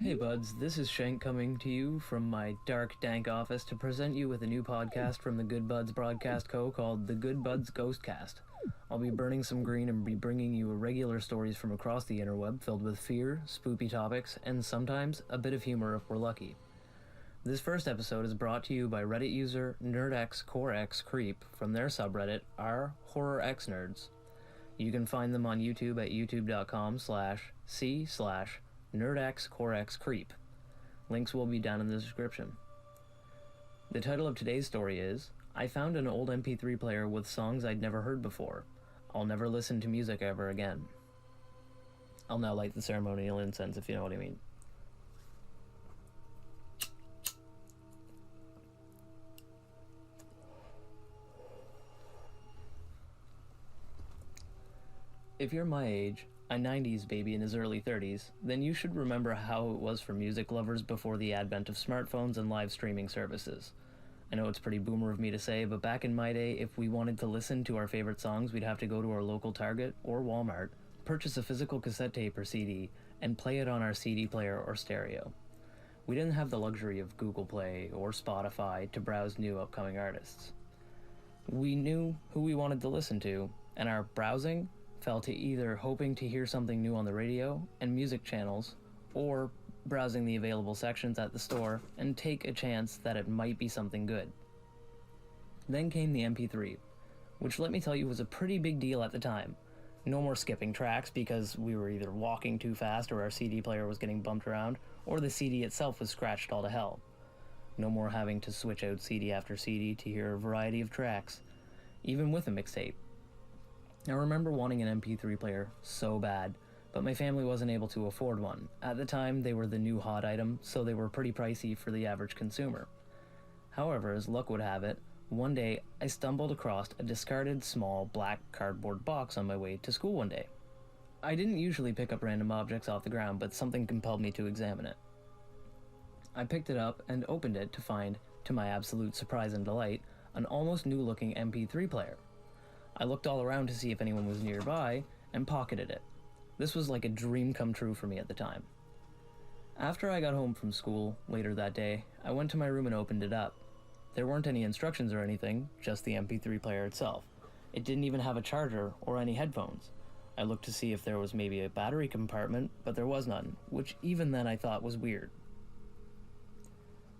Hey buds, this is Shenk coming to you from my dark, dank office to present you with a new podcast from the Good Budz Broadcast Co. called the Good Budz Ghostcast. I'll be burning some green and be bringing you irregular stories from across the interweb filled with fear, spoopy topics, and sometimes a bit of humor if we're lucky. This first episode is brought to you by Reddit user nerdxcoreXcreep from their subreddit r/horrorxnerds. You can find them on YouTube at youtube.com/c/nerdxcoreXcreep. Links will be down in the description. The title of today's story is, I found an old mp3 player with songs I'd never heard before. I'll never listen to music ever again. I'll now light the ceremonial incense if you know what I mean. If you're my age, a 90s baby in his early 30s, then you should remember how it was for music lovers before the advent of smartphones and live streaming services. I know it's pretty boomer of me to say, but back in my day, if we wanted to listen to our favorite songs, we'd have to go to our local Target or Walmart, purchase a physical cassette tape or CD, and play it on our CD player or stereo. We didn't have the luxury of Google Play or Spotify to browse new upcoming artists. We knew who we wanted to listen to, and our browsing fell to either hoping to hear something new on the radio and music channels, or browsing the available sections at the store and take a chance that it might be something good. Then came the MP3, which let me tell you was a pretty big deal at the time. No more skipping tracks because we were either walking too fast or our CD player was getting bumped around, or the CD itself was scratched all to hell. No more having to switch out CD after CD to hear a variety of tracks, even with a mixtape. I remember wanting an MP3 player so bad, but my family wasn't able to afford one. At the time, they were the new hot item, so they were pretty pricey for the average consumer. However, as luck would have it, one day I stumbled across a discarded small black cardboard box on my way to school one day. I didn't usually pick up random objects off the ground, but something compelled me to examine it. I picked it up and opened it to find, to my absolute surprise and delight, an almost new-looking MP3 player. I looked all around to see if anyone was nearby, and pocketed it. This was like a dream come true for me at the time. After I got home from school, later that day, I went to my room and opened it up. There weren't any instructions or anything, just the MP3 player itself. It didn't even have a charger or any headphones. I looked to see if there was maybe a battery compartment, but there was none, which even then I thought was weird.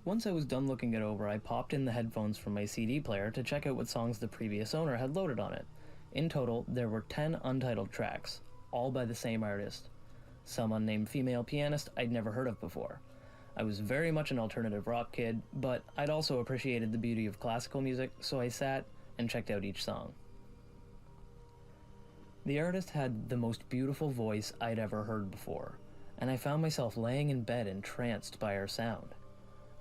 Once I was done looking it over, I popped in the headphones from my CD player to check out what songs the previous owner had loaded on it. In total, there were 10 untitled tracks, all by the same artist. Some unnamed female pianist I'd never heard of before. I was very much an alternative rock kid, but I'd also appreciated the beauty of classical music, so I sat and checked out each song. The artist had the most beautiful voice I'd ever heard before, and I found myself laying in bed entranced by her sound.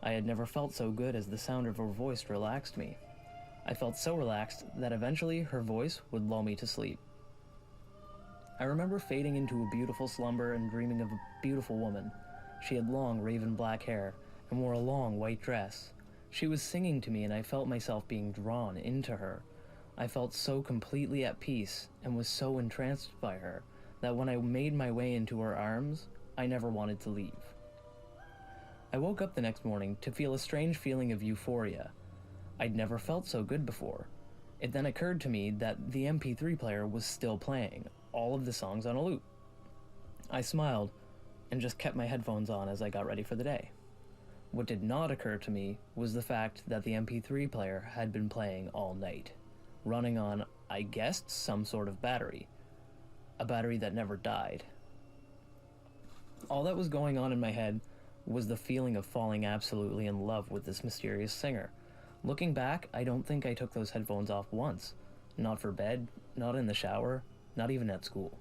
I had never felt so good as the sound of her voice relaxed me. I felt so relaxed that eventually her voice would lull me to sleep. I remember fading into a beautiful slumber and dreaming of a beautiful woman. She had long raven black hair and wore a long white dress. She was singing to me and I felt myself being drawn into her. I felt so completely at peace and was so entranced by her that when I made my way into her arms, I never wanted to leave. I woke up the next morning to feel a strange feeling of euphoria. I'd never felt so good before. It then occurred to me that the MP3 player was still playing, all of the songs on a loop. I smiled and just kept my headphones on as I got ready for the day. What did not occur to me was the fact that the MP3 player had been playing all night, running on, I guessed, some sort of battery. A battery that never died. All that was going on in my head was the feeling of falling absolutely in love with this mysterious singer. Looking back, I don't think I took those headphones off once. Not for bed, not in the shower, not even at school.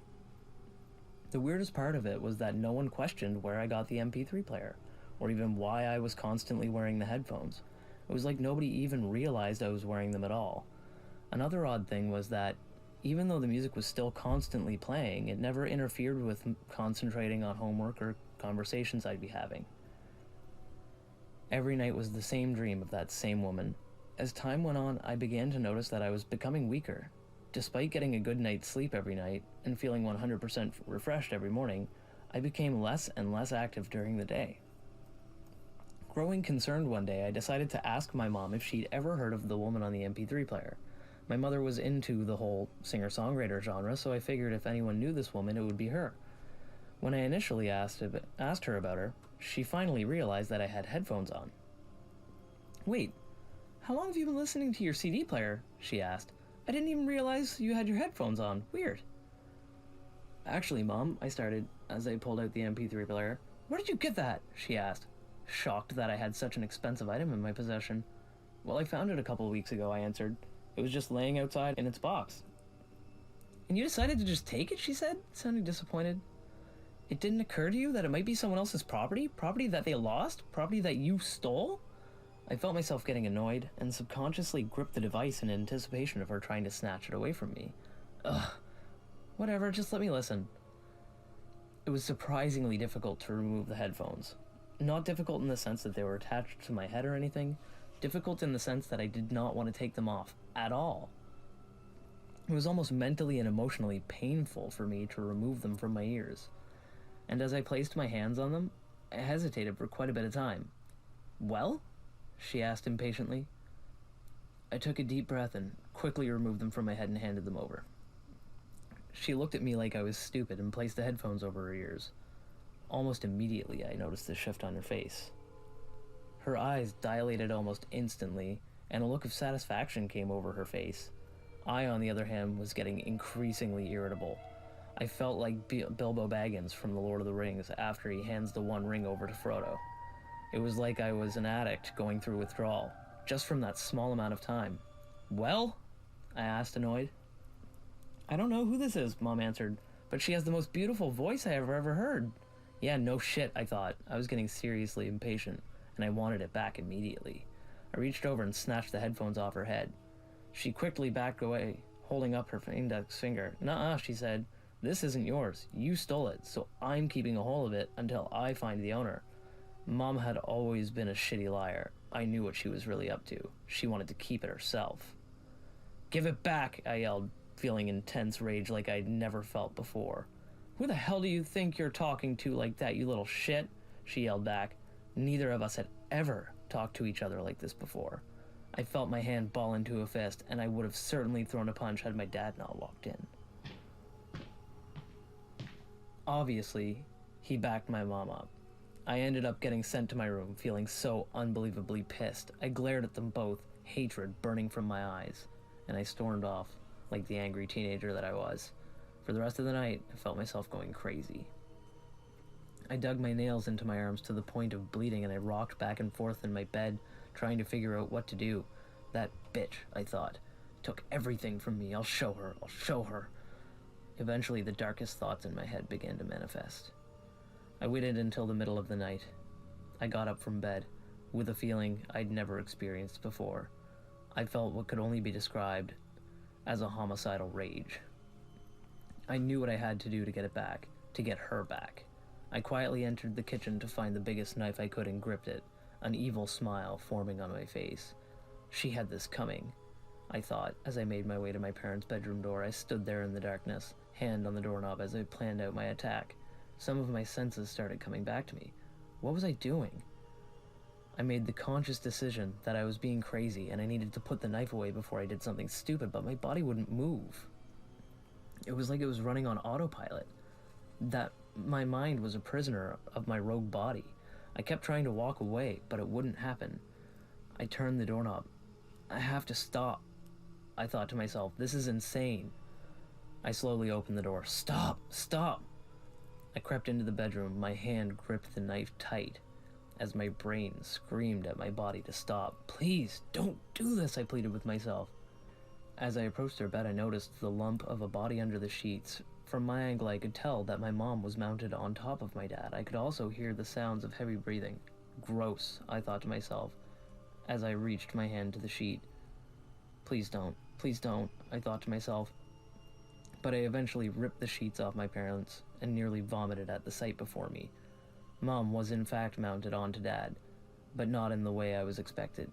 The weirdest part of it was that no one questioned where I got the MP3 player, or even why I was constantly wearing the headphones. It was like nobody even realized I was wearing them at all. Another odd thing was that, even though the music was still constantly playing, it never interfered with concentrating on homework or conversations I'd be having. Every night was the same dream of that same woman. As time went on, I began to notice that I was becoming weaker. Despite getting a good night's sleep every night and feeling 100% refreshed every morning, I became less and less active during the day. Growing concerned one day, I decided to ask my mom if she'd ever heard of the woman on the MP3 player. My mother was into the whole singer-songwriter genre, so I figured if anyone knew this woman, it would be her. When I initially asked her about her, she finally realized that I had headphones on. "Wait, how long have you been listening to your CD player?" she asked. "I didn't even realize you had your headphones on. Weird." "Actually, Mom," I started as I pulled out the MP3 player. "Where did you get that?" she asked, shocked that I had such an expensive item in my possession. "Well, I found it a couple of weeks ago," I answered. "It was just laying outside in its box." "And you decided to just take it?" she said, sounding disappointed. "It didn't occur to you that it might be someone else's property? Property that they lost? Property that you stole?" I felt myself getting annoyed, and subconsciously gripped the device in anticipation of her trying to snatch it away from me. Ugh. Whatever, just let me listen. It was surprisingly difficult to remove the headphones. Not difficult in the sense that they were attached to my head or anything. Difficult in the sense that I did not want to take them off at all. It was almost mentally and emotionally painful for me to remove them from my ears. And as I placed my hands on them, I hesitated for quite a bit of time. "Well?" she asked impatiently. I took a deep breath and quickly removed them from my head and handed them over. She looked at me like I was stupid and placed the headphones over her ears. Almost immediately, I noticed the shift on her face. Her eyes dilated almost instantly, and a look of satisfaction came over her face. I, on the other hand, was getting increasingly irritable. I felt like Bilbo Baggins from The Lord of the Rings after he hands the One Ring over to Frodo. It was like I was an addict going through withdrawal, just from that small amount of time. "Well?" I asked, annoyed. "I don't know who this is," Mom answered, "but she has the most beautiful voice I ever heard." Yeah, no shit, I thought. I was getting seriously impatient, and I wanted it back immediately. I reached over and snatched the headphones off her head. She quickly backed away, holding up her index finger. "Nuh-uh," she said. "This isn't yours. You stole it, so I'm keeping a hold of it until I find the owner." Mom had always been a shitty liar. I knew what she was really up to. She wanted to keep it herself. "Give it back," I yelled, feeling intense rage like I'd never felt before. "Who the hell do you think you're talking to like that, you little shit?" she yelled back. Neither of us had ever talked to each other like this before. I felt my hand ball into a fist, and I would have certainly thrown a punch had my dad not walked in. Obviously, he backed my mom up. I ended up getting sent to my room, feeling so unbelievably pissed. I glared at them both, hatred burning from my eyes, and I stormed off, like the angry teenager that I was. For the rest of the night, I felt myself going crazy. I dug my nails into my arms to the point of bleeding, and I rocked back and forth in my bed, trying to figure out what to do. That bitch, I thought, took everything from me. I'll show her. I'll show her. Eventually, the darkest thoughts in my head began to manifest. I waited until the middle of the night. I got up from bed, with a feeling I'd never experienced before. I felt what could only be described as a homicidal rage. I knew what I had to do to get it back, to get her back. I quietly entered the kitchen to find the biggest knife I could and gripped it, an evil smile forming on my face. She had this coming, I thought, as I made my way to my parents' bedroom door. I stood there in the darkness, hand on the doorknob as I planned out my attack. Some of my senses started coming back to me. What was I doing? I made the conscious decision that I was being crazy and I needed to put the knife away before I did something stupid, but my body wouldn't move. It was like it was running on autopilot. That my mind was a prisoner of my rogue body. I kept trying to walk away, but it wouldn't happen. I turned the doorknob. I have to stop, I thought to myself. This is insane. I slowly opened the door. Stop! Stop! I crept into the bedroom. My hand gripped the knife tight as my brain screamed at my body to stop. Please, don't do this, I pleaded with myself. As I approached her bed, I noticed the lump of a body under the sheets. From my angle, I could tell that my mom was mounted on top of my dad. I could also hear the sounds of heavy breathing. Gross, I thought to myself, as I reached my hand to the sheet. Please don't, I thought to myself. But I eventually ripped the sheets off my parents and nearly vomited at the sight before me. Mom was in fact mounted onto Dad, but not in the way I was expected.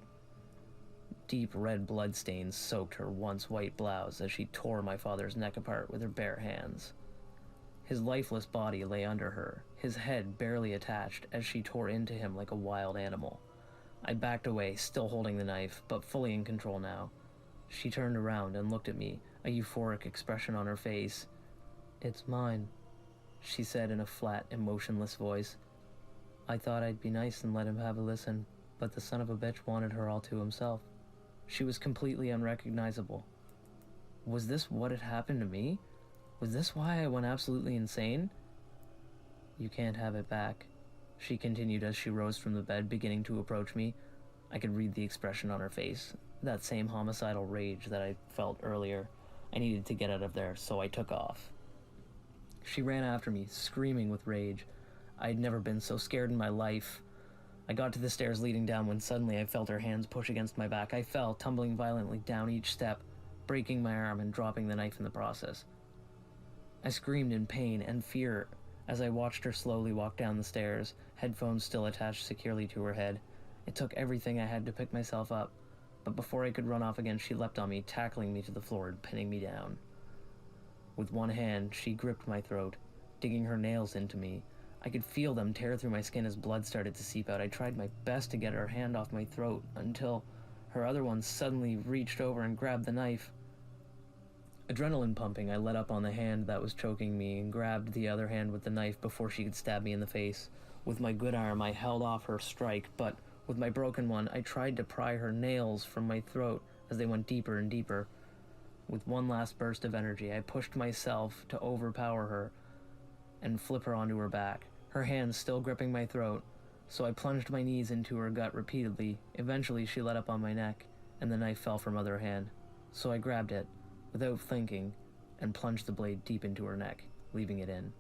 Deep red blood stains soaked her once white blouse as she tore my father's neck apart with her bare hands. His lifeless body lay under her, his head barely attached as she tore into him like a wild animal. I backed away, still holding the knife, but fully in control now. She turned around and looked at me, a euphoric expression on her face. "It's mine," she said in a flat, emotionless voice. "I thought I'd be nice and let him have a listen, but the son of a bitch wanted her all to himself." She was completely unrecognizable. Was this what had happened to me? Was this why I went absolutely insane? "You can't have it back," she continued as she rose from the bed, beginning to approach me. I could read the expression on her face, that same homicidal rage that I felt earlier. I needed to get out of there, so I took off. She ran after me, screaming with rage. I had never been so scared in my life. I got to the stairs leading down when suddenly I felt her hands push against my back. I fell, tumbling violently down each step, breaking my arm and dropping the knife in the process. I screamed in pain and fear as I watched her slowly walk down the stairs, headphones still attached securely to her head. It took everything I had to pick myself up, but before I could run off again, she leapt on me, tackling me to the floor and pinning me down. With one hand, she gripped my throat, digging her nails into me. I could feel them tear through my skin as blood started to seep out. I tried my best to get her hand off my throat until her other one suddenly reached over and grabbed the knife. Adrenaline pumping, I let up on the hand that was choking me and grabbed the other hand with the knife before she could stab me in the face. With my good arm, I held off her strike, but with my broken one, I tried to pry her nails from my throat as they went deeper and deeper. With one last burst of energy, I pushed myself to overpower her and flip her onto her back, her hands still gripping my throat, so I plunged my knees into her gut repeatedly. Eventually, she let up on my neck, and the knife fell from her other hand, so I grabbed it, without thinking, and plunged the blade deep into her neck, leaving it in.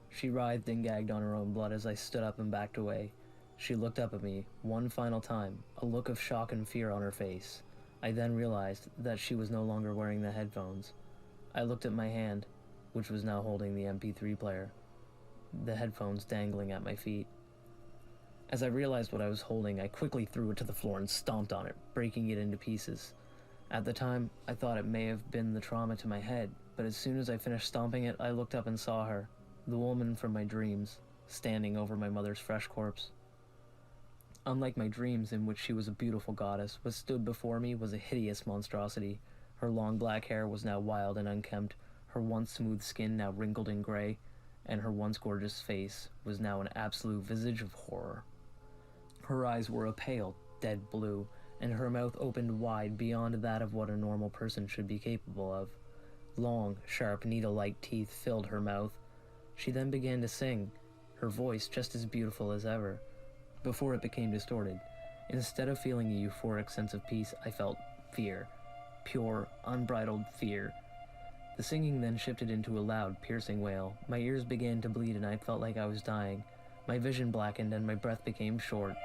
She writhed and gagged on her own blood as I stood up and backed away. She looked up at me one final time, a look of shock and fear on her face. I then realized that she was no longer wearing the headphones. I looked at my hand, which was now holding the MP3 player, the headphones dangling at my feet. As I realized what I was holding, I quickly threw it to the floor and stomped on it, breaking it into pieces. At the time, I thought it may have been the trauma to my head, but as soon as I finished stomping it, I looked up and saw her, the woman from my dreams, standing over my mother's fresh corpse. Unlike my dreams, in which she was a beautiful goddess, what stood before me was a hideous monstrosity. Her long black hair was now wild and unkempt, her once smooth skin now wrinkled and gray, and her once gorgeous face was now an absolute visage of horror. Her eyes were a pale, dead blue, and her mouth opened wide beyond that of what a normal person should be capable of. Long, sharp, needle-like teeth filled her mouth. She then began to sing, her voice just as beautiful as ever, before it became distorted. Instead of feeling a euphoric sense of peace, I felt fear. Pure, unbridled fear. The singing then shifted into a loud, piercing wail. My ears began to bleed and I felt like I was dying. My vision blackened and my breath became short.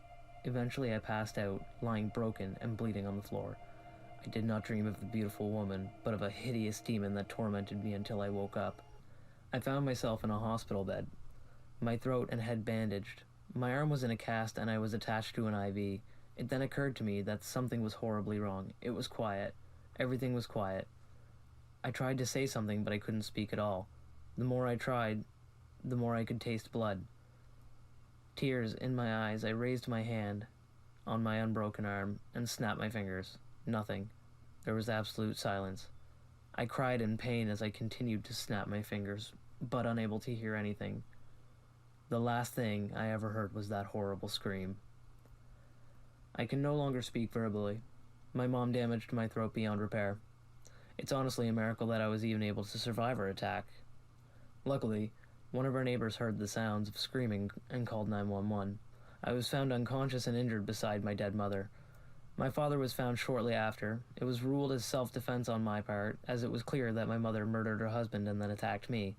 Eventually I passed out, lying broken and bleeding on the floor. I did not dream of the beautiful woman, but of a hideous demon that tormented me until I woke up. I found myself in a hospital bed, my throat and head bandaged. My arm was in a cast and I was attached to an IV. It then occurred to me that something was horribly wrong. It was quiet. Everything was quiet. I tried to say something, but I couldn't speak at all. The more I tried, the more I could taste blood. Tears in my eyes, I raised my hand on my unbroken arm and snapped my fingers. Nothing. There was absolute silence. I cried in pain as I continued to snap my fingers, but unable to hear anything. The last thing I ever heard was that horrible scream. I can no longer speak verbally. My mom damaged my throat beyond repair. It's honestly a miracle that I was even able to survive her attack. Luckily, one of our neighbors heard the sounds of screaming and called 911. I was found unconscious and injured beside my dead mother. My father was found shortly after. It was ruled as self-defense on my part, as it was clear that my mother murdered her husband and then attacked me.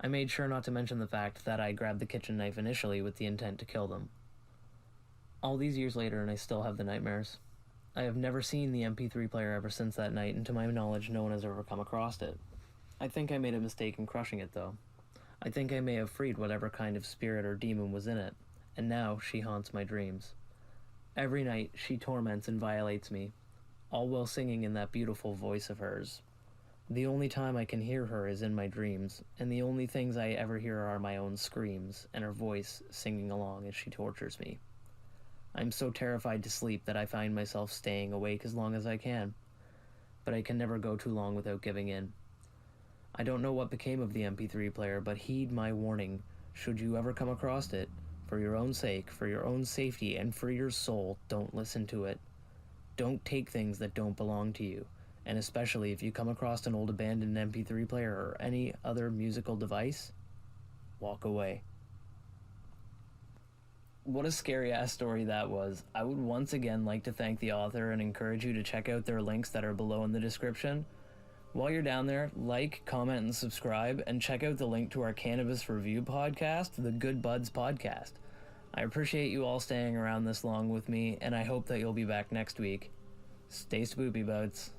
I made sure not to mention the fact that I grabbed the kitchen knife initially with the intent to kill them. All these years later, and I still have the nightmares. I have never seen the MP3 player ever since that night, and to my knowledge, no one has ever come across it. I think I made a mistake in crushing it, though. I think I may have freed whatever kind of spirit or demon was in it, and now she haunts my dreams. Every night, she torments and violates me, all while singing in that beautiful voice of hers. The only time I can hear her is in my dreams, and the only things I ever hear are my own screams and her voice singing along as she tortures me. I'm so terrified to sleep that I find myself staying awake as long as I can, but I can never go too long without giving in. I don't know what became of the MP3 player, but heed my warning. Should you ever come across it, for your own sake, for your own safety, and for your soul, don't listen to it. Don't take things that don't belong to you. And especially if you come across an old abandoned MP3 player or any other musical device, walk away. What a scary-ass story that was. I would once again like to thank the author and encourage you to check out their links that are below in the description. While you're down there, like, comment, and subscribe, and check out the link to our cannabis review podcast, the Good Budz Podcast. I appreciate you all staying around this long with me, and I hope that you'll be back next week. Stay spoopy, buds.